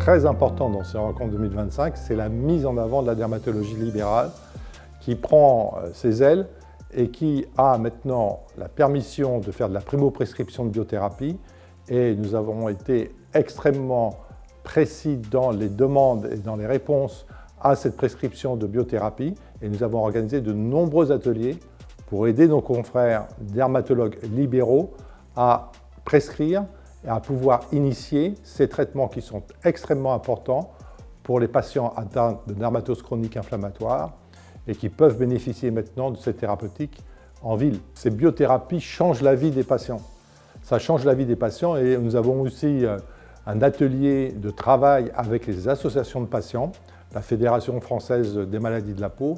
très important dans ces rencontres 2025, c'est la mise en avant de la dermatologie libérale qui prend ses ailes et qui a maintenant la permission de faire de la primo-prescription de biothérapie. Et nous avons été extrêmement précis dans les demandes et dans les réponses à cette prescription de biothérapie. Et nous avons organisé de nombreux ateliers pour aider nos confrères dermatologues libéraux à prescrire et à pouvoir initier ces traitements qui sont extrêmement importants pour les patients atteints de dermatose chronique inflammatoire et qui peuvent bénéficier maintenant de ces thérapeutiques en ville. Ces biothérapies changent la vie des patients. Ça change la vie des patients et nous avons aussi un atelier de travail avec les associations de patients, la Fédération française des maladies de la peau,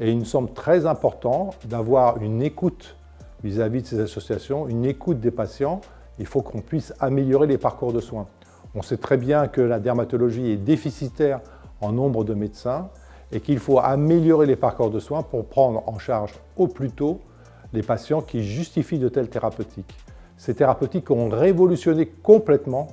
et il nous semble très important d'avoir une écoute vis-à-vis de ces associations, une écoute des patients. Il faut qu'on puisse améliorer les parcours de soins. On sait très bien que la dermatologie est déficitaire en nombre de médecins et qu'il faut améliorer les parcours de soins pour prendre en charge au plus tôt les patients qui justifient de telles thérapeutiques. Ces thérapeutiques ont révolutionné complètement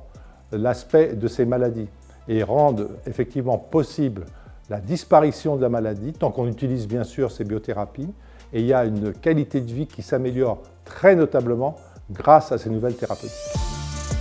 l'aspect de ces maladies et rendent effectivement possible la disparition de la maladie, tant qu'on utilise bien sûr ces biothérapies, et il y a une qualité de vie qui s'améliore très notablement grâce à ces nouvelles thérapeutiques.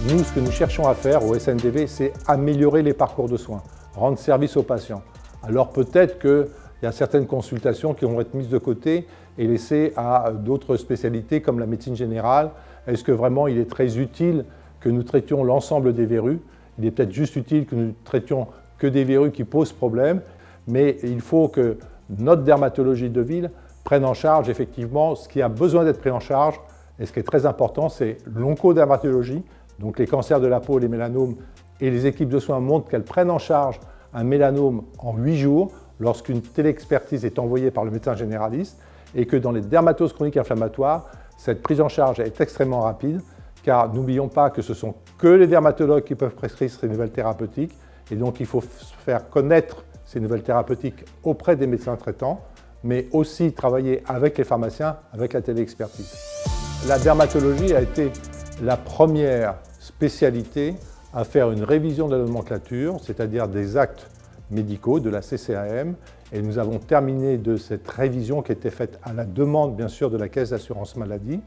Nous, ce que nous cherchons à faire au SNDV, c'est améliorer les parcours de soins, rendre service aux patients. Alors peut-être qu'il y a certaines consultations qui vont être mises de côté et laissées à d'autres spécialités comme la médecine générale. Est-ce que vraiment il est très utile que nous traitions l'ensemble des verrues? Il est peut-être juste utile que nous traitions que des verrues qui posent problème, mais il faut que notre dermatologie de ville prenne en charge effectivement ce qui a besoin d'être pris en charge. Et ce qui est très important, c'est l'oncodermatologie, donc les cancers de la peau, les mélanomes, et les équipes de soins montrent qu'elles prennent en charge un mélanome en 8 jours lorsqu'une téléexpertise est envoyée par le médecin généraliste et que dans les dermatoses chroniques inflammatoires, cette prise en charge est extrêmement rapide car n'oublions pas que ce sont que les dermatologues qui peuvent prescrire ces nouvelles thérapeutiques et donc il faut faire connaître ces nouvelles thérapeutiques auprès des médecins traitants mais aussi travailler avec les pharmaciens, avec la téléexpertise. La dermatologie a été la première spécialité à faire une révision de la nomenclature, c'est-à-dire des actes médicaux de la CCAM, et nous avons terminé de cette révision qui était faite à la demande, bien sûr, de la Caisse d'assurance maladie.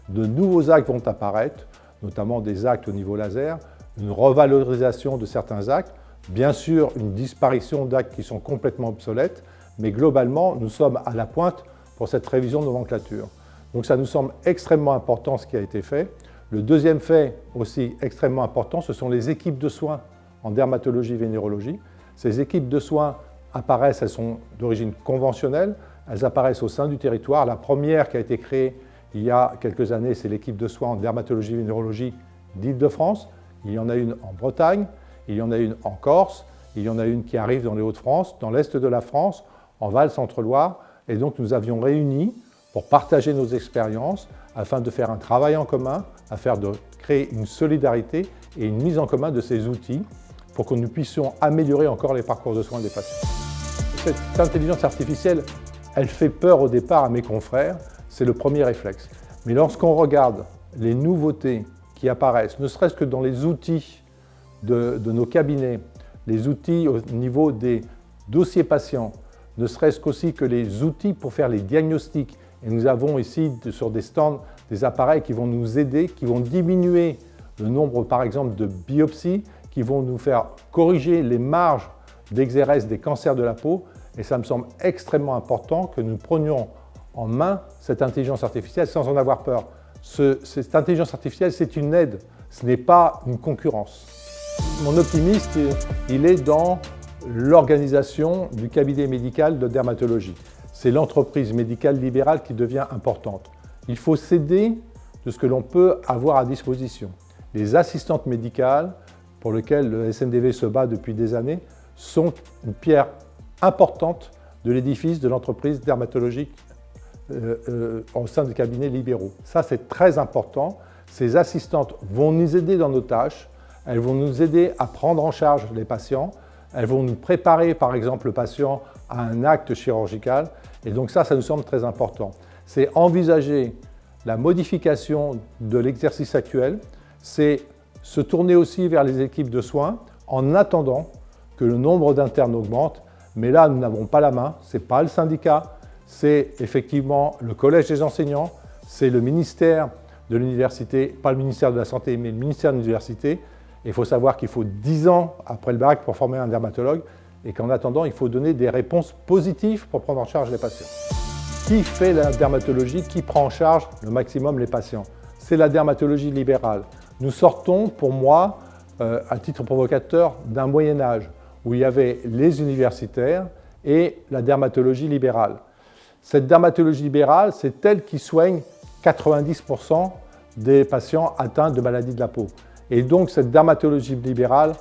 De nouveaux actes vont apparaître, notamment des actes au niveau laser, une revalorisation de certains actes, bien sûr une disparition d'actes qui sont complètement obsolètes, mais globalement, nous sommes à la pointe pour cette révision de nomenclature. Donc ça nous semble extrêmement important ce qui a été fait. Le deuxième fait aussi extrêmement important, ce sont les équipes de soins en dermatologie et vénérologie. Ces équipes de soins apparaissent, elles sont d'origine conventionnelle, elles apparaissent au sein du territoire. La première qui a été créée il y a quelques années, c'est l'équipe de soins en dermatologie et vénérologie d'Île-de-France. Il y en a une en Bretagne, il y en a une en Corse, il y en a une qui arrive dans les Hauts-de-France, dans l'Est de la France, en Val-Centre-Loire. Et donc nous avions réuni pour partager nos expériences, afin de faire un travail en commun, afin de créer une solidarité et une mise en commun de ces outils pour que nous puissions améliorer encore les parcours de soins des patients. Cette intelligence artificielle, elle fait peur au départ à mes confrères, c'est le premier réflexe. Mais lorsqu'on regarde les nouveautés qui apparaissent, ne serait-ce que dans les outils de nos cabinets, les outils au niveau des dossiers patients, ne serait-ce qu'aussi que les outils pour faire les diagnostics. Et nous avons ici sur des stands des appareils qui vont nous aider, qui vont diminuer le nombre par exemple de biopsies, qui vont nous faire corriger les marges d'XRS des cancers de la peau. Et ça me semble extrêmement important que nous prenions en main cette intelligence artificielle sans en avoir peur. Cette intelligence artificielle, c'est une aide, ce n'est pas une concurrence. Mon optimisme, il est dans l'organisation du cabinet médical de dermatologie. C'est l'entreprise médicale libérale qui devient importante. Il faut s'aider de ce que l'on peut avoir à disposition. Les assistantes médicales, pour lesquelles le SNDV se bat depuis des années, sont une pierre importante de l'édifice de l'entreprise dermatologique au sein des cabinets libéraux. Ça, c'est très important. Ces assistantes vont nous aider dans nos tâches, elles vont nous aider à prendre en charge les patients, elles vont nous préparer, par exemple, le patient à un acte chirurgical. Et donc ça nous semble très important. C'est envisager la modification de l'exercice actuel, c'est se tourner aussi vers les équipes de soins en attendant que le nombre d'internes augmente. Mais là, nous n'avons pas la main, ce n'est pas le syndicat, c'est effectivement le collège des enseignants, c'est le ministère de l'université, pas le ministère de la Santé, mais le ministère de l'université. Il faut savoir qu'il faut 10 ans après le bac pour former un dermatologue et qu'en attendant, il faut donner des réponses positives pour prendre en charge les patients. Qui fait la dermatologie? Qui prend en charge le maximum les patients? C'est la dermatologie libérale. Nous sortons, pour moi, à titre provocateur, d'un Moyen-Âge où il y avait les universitaires et la dermatologie libérale. Cette dermatologie libérale, c'est elle qui soigne 90% des patients atteints de maladies de la peau. Et donc, cette dermatologie libérale